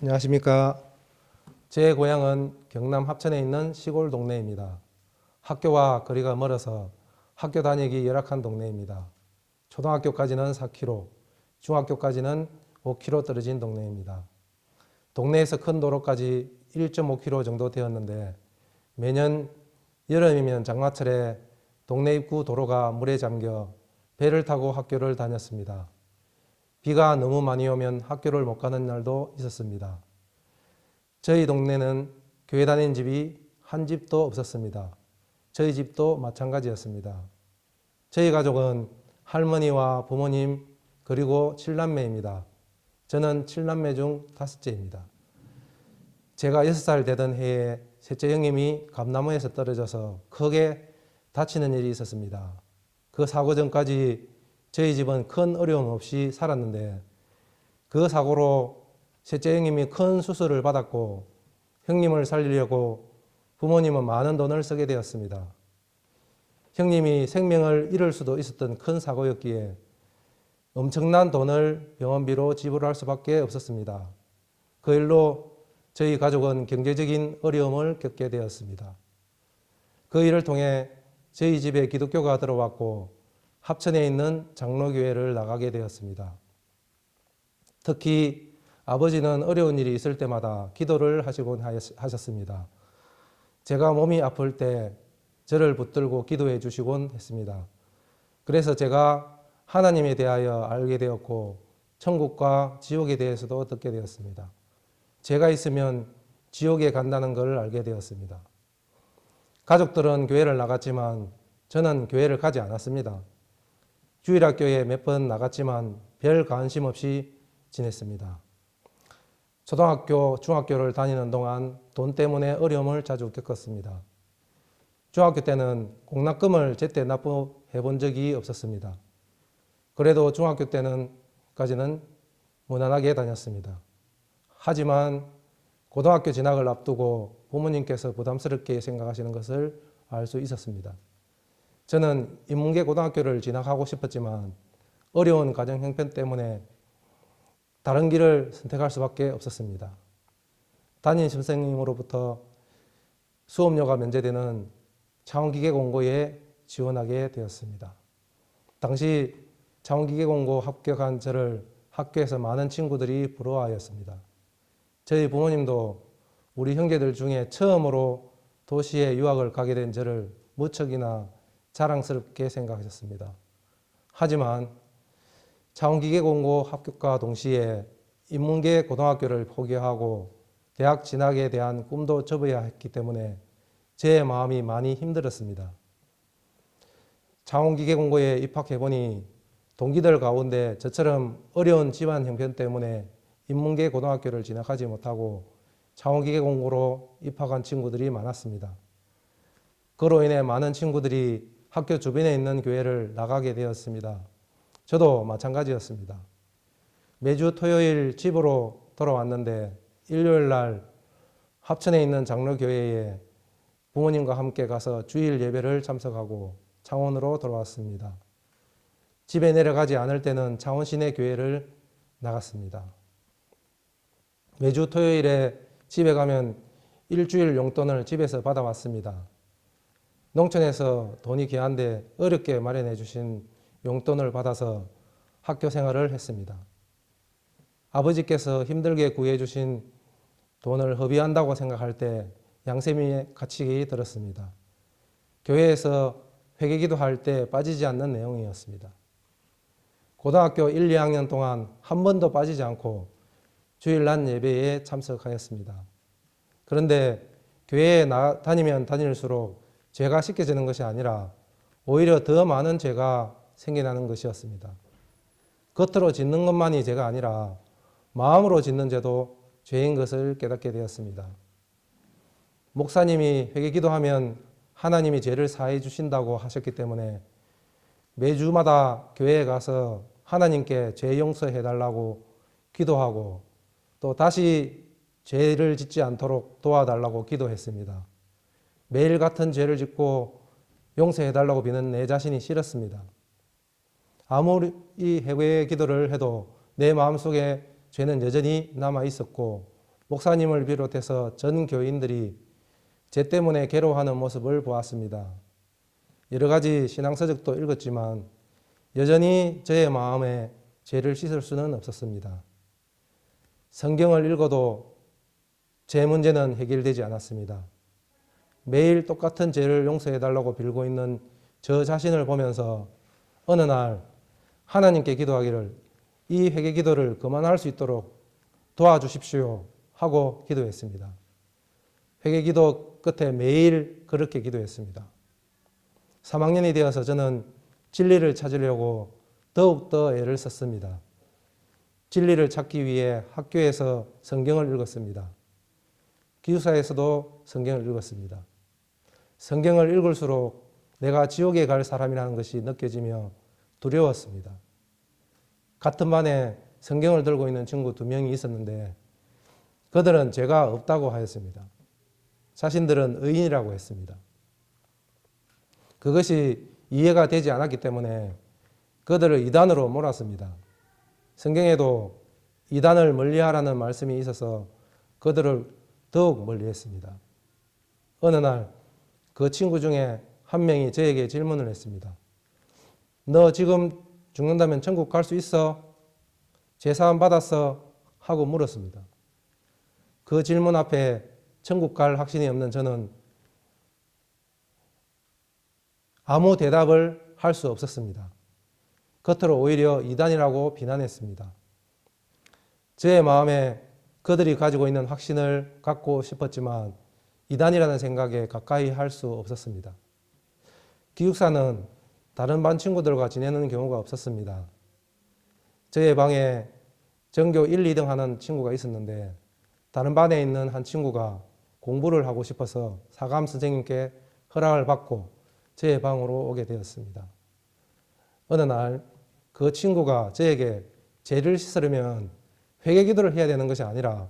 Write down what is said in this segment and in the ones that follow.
안녕하십니까. 제 고향은 경남 합천에 있는 시골 동네입니다. 학교와 거리가 멀어서 학교 다니기 열악한 동네입니다. 초등학교까지는 4km, 중학교까지는 5km 떨어진 동네입니다. 동네에서 큰 도로까지 1.5km 정도 되었는데 매년 여름이면 장마철에 동네 입구 도로가 물에 잠겨 배를 타고 학교를 다녔습니다. 비가 너무 많이 오면 학교를 못 가는 날도 있었습니다. 저희 동네는 교회 다니는 집이 한 집도 없었습니다. 저희 집도 마찬가지였습니다. 저희 가족은 할머니와 부모님 그리고 7남매입니다. 저는 7남매 중 5째입니다. 제가 6살 되던 해에 셋째 형님이 감나무에서 떨어져서 크게 다치는 일이 있었습니다. 그 사고 전까지 저희 집은 큰 어려움 없이 살았는데 그 사고로 셋째 형님이 큰 수술을 받았고 형님을 살리려고 부모님은 많은 돈을 쓰게 되었습니다. 형님이 생명을 잃을 수도 있었던 큰 사고였기에 엄청난 돈을 병원비로 지불할 수밖에 없었습니다. 그 일로 저희 가족은 경제적인 어려움을 겪게 되었습니다. 그 일을 통해 저희 집에 기독교가 들어왔고 합천에 있는 장로교회를 나가게 되었습니다. 특히 아버지는 어려운 일이 있을 때마다 기도를 하시곤 하셨습니다. 제가 몸이 아플 때 저를 붙들고 기도해 주시곤 했습니다. 그래서 제가 하나님에 대하여 알게 되었고 천국과 지옥에 대해서도 듣게 되었습니다. 제가 있으면 지옥에 간다는 걸 알게 되었습니다. 가족들은 교회를 나갔지만 저는 교회를 가지 않았습니다. 주일학교에 몇 번 나갔지만 별 관심 없이 지냈습니다. 초등학교, 중학교를 다니는 동안 돈 때문에 어려움을 자주 겪었습니다. 중학교 때는 공납금을 제때 납부해 본 적이 없었습니다. 그래도 중학교 때는까지는 무난하게 다녔습니다. 하지만 고등학교 진학을 앞두고 부모님께서 부담스럽게 생각하시는 것을 알 수 있었습니다. 저는 인문계 고등학교를 진학하고 싶었지만 어려운 가정 형편 때문에 다른 길을 선택할 수밖에 없었습니다. 담임 선생님으로부터 수업료가 면제되는 창원기계공고에 지원하게 되었습니다. 당시 창원기계공고 합격한 저를 학교에서 많은 친구들이 부러워하였습니다. 저희 부모님도 우리 형제들 중에 처음으로 도시에 유학을 가게 된 저를 무척이나 자랑스럽게 생각하셨습니다. 하지만 창원기계공고 합격과 동시에 인문계 고등학교를 포기하고 대학 진학에 대한 꿈도 접어야 했기 때문에 제 마음이 많이 힘들었습니다. 창원기계공고에 입학해보니 동기들 가운데 저처럼 어려운 집안 형편 때문에 인문계 고등학교를 진학하지 못하고 창원기계공고로 입학한 친구들이 많았습니다. 그로 인해 많은 친구들이 학교 주변에 있는 교회를 나가게 되었습니다. 저도 마찬가지였습니다. 매주 토요일 집으로 돌아왔는데 일요일 날 합천에 있는 장로교회에 부모님과 함께 가서 주일 예배를 참석하고 창원으로 돌아왔습니다. 집에 내려가지 않을 때는 창원 시내 교회를 나갔습니다. 매주 토요일에 집에 가면 일주일 용돈을 집에서 받아왔습니다. 농촌에서 돈이 귀한데 어렵게 마련해 주신 용돈을 받아서 학교 생활을 했습니다. 아버지께서 힘들게 구해 주신 돈을 허비한다고 생각할 때 양쌤이 가치가 들었습니다. 교회에서 회개기도 할 때 빠지지 않는 내용이었습니다. 고등학교 1, 2학년 동안 한 번도 빠지지 않고 주일 낮 예배에 참석하였습니다. 그런데 교회에 다니면 다닐수록 죄가 씻겨지는 것이 아니라 오히려 더 많은 죄가 생겨나는 것이었습니다. 겉으로 짓는 것만이 죄가 아니라 마음으로 짓는 죄도 죄인 것을 깨닫게 되었습니다. 목사님이 회개기도하면 하나님이 죄를 사해 주신다고 하셨기 때문에 매주마다 교회에 가서 하나님께 죄 용서해 달라고 기도하고 또 다시 죄를 짓지 않도록 도와달라고 기도했습니다. 매일 같은 죄를 짓고 용서해 달라고 비는 내 자신이 싫었습니다. 아무리 회개 기도를 해도 내 마음속에 죄는 여전히 남아 있었고 목사님을 비롯해서 전 교인들이 죄 때문에 괴로워하는 모습을 보았습니다. 여러 가지 신앙서적도 읽었지만 여전히 저의 마음에 죄를 씻을 수는 없었습니다. 성경을 읽어도 죄 문제는 해결되지 않았습니다. 매일 똑같은 죄를 용서해달라고 빌고 있는 저 자신을 보면서 어느 날 하나님께 기도하기를 이 회개 기도를 그만할 수 있도록 도와주십시오 하고 기도했습니다. 회개 기도 끝에 매일 그렇게 기도했습니다. 3학년이 되어서 저는 진리를 찾으려고 더욱더 애를 썼습니다. 진리를 찾기 위해 학교에서 성경을 읽었습니다. 기숙사에서도 성경을 읽었습니다. 성경을 읽을수록 내가 지옥에 갈 사람이라는 것이 느껴지며 두려웠습니다. 같은 반에 성경을 들고 있는 친구 2명이 있었는데 그들은 죄가 없다고 하였습니다. 자신들은 의인이라고 했습니다. 그것이 이해가 되지 않았기 때문에 그들을 이단으로 몰았습니다. 성경에도 이단을 멀리하라는 말씀이 있어서 그들을 더욱 멀리했습니다. 어느 날 그 친구 중에 한 명이 저에게 질문을 했습니다. 너 지금 죽는다면 천국 갈 수 있어? 제사함 받았어? 하고 물었습니다. 그 질문 앞에 천국 갈 확신이 없는 저는 아무 대답을 할 수 없었습니다. 겉으로 오히려 이단이라고 비난했습니다. 저의 마음에 그들이 가지고 있는 확신을 갖고 싶었지만 이단이라는 생각에 가까이 할 수 없었습니다. 기숙사는 다른 반 친구들과 지내는 경우가 없었습니다. 저의 방에 전교 1, 2등 하는 친구가 있었는데 다른 반에 있는 한 친구가 공부를 하고 싶어서 사감 선생님께 허락을 받고 저의 방으로 오게 되었습니다. 어느 날 그 친구가 저에게 죄를 씻으려면 회개 기도를 해야 되는 것이 아니라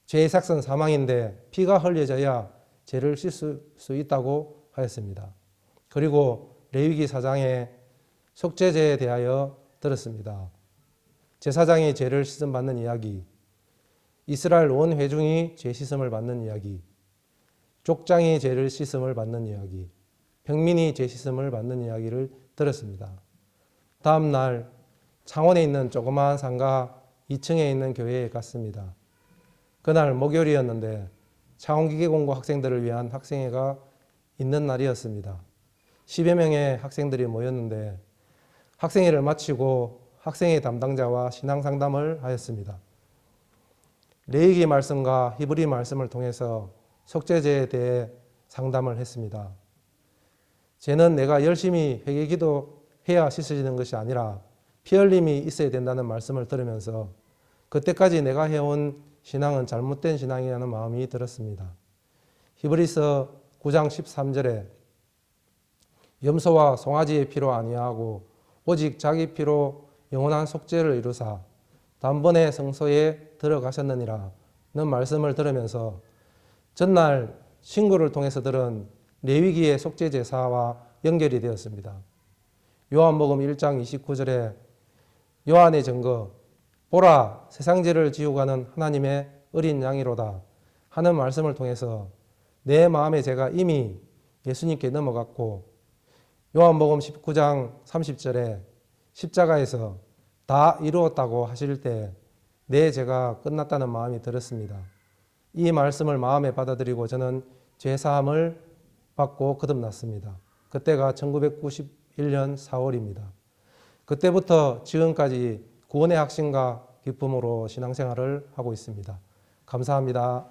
죄의 삭은 사망인데 피가 흘려져야 죄를 씻을 수 있다고 하였습니다. 그리고 레위기 4장의 속죄죄에 대하여 들었습니다. 제사장이 죄를 씻음 받는 이야기, 이스라엘 온 회중이 죄 씻음을 받는 이야기, 족장이 죄를 씻음을 받는 이야기, 평민이 죄 씻음을 받는 이야기를 들었습니다. 다음 날 창원에 있는 조그마한 상가 2층에 있는 교회에 갔습니다. 그날 목요일이었는데 창원기계공고 학생들을 위한 학생회가 있는 날이었습니다. 10여 명의 학생들이 모였는데 학생회를 마치고 학생회 담당자와 신앙상담을 하였습니다. 레위기 말씀과 히브리 말씀을 통해서 속죄죄에 대해 상담을 했습니다. 죄는 내가 열심히 회개 기도해야 씻어지는 것이 아니라 피 흘림이 있어야 된다는 말씀을 들으면서 그때까지 내가 해온 신앙은 잘못된 신앙이라는 마음이 들었습니다. 히브리서 9장 13절에 염소와 송아지의 피로 아니하고 오직 자기 피로 영원한 속죄를 이루사 단번에 성소에 들어가셨느니라 는 말씀을 들으면서 전날 신고를 통해서 들은 레위기의 속죄 제사와 연결이 되었습니다. 요한복음 1장 29절에 요한의 증거 보라 세상 죄를 지우고 가는 하나님의 어린 양이로다 하는 말씀을 통해서 내 마음의 죄가 이미 예수님께 넘어갔고 요한복음 19장 30절에 십자가에서 다 이루었다고 하실 때 내 죄가 끝났다는 마음이 들었습니다. 이 말씀을 마음에 받아들이고 저는 죄사함을 받고 거듭났습니다. 그때가 1991년 4월입니다. 그때부터 지금까지 구원의 확신과 기쁨으로 신앙생활을 하고 있습니다. 감사합니다.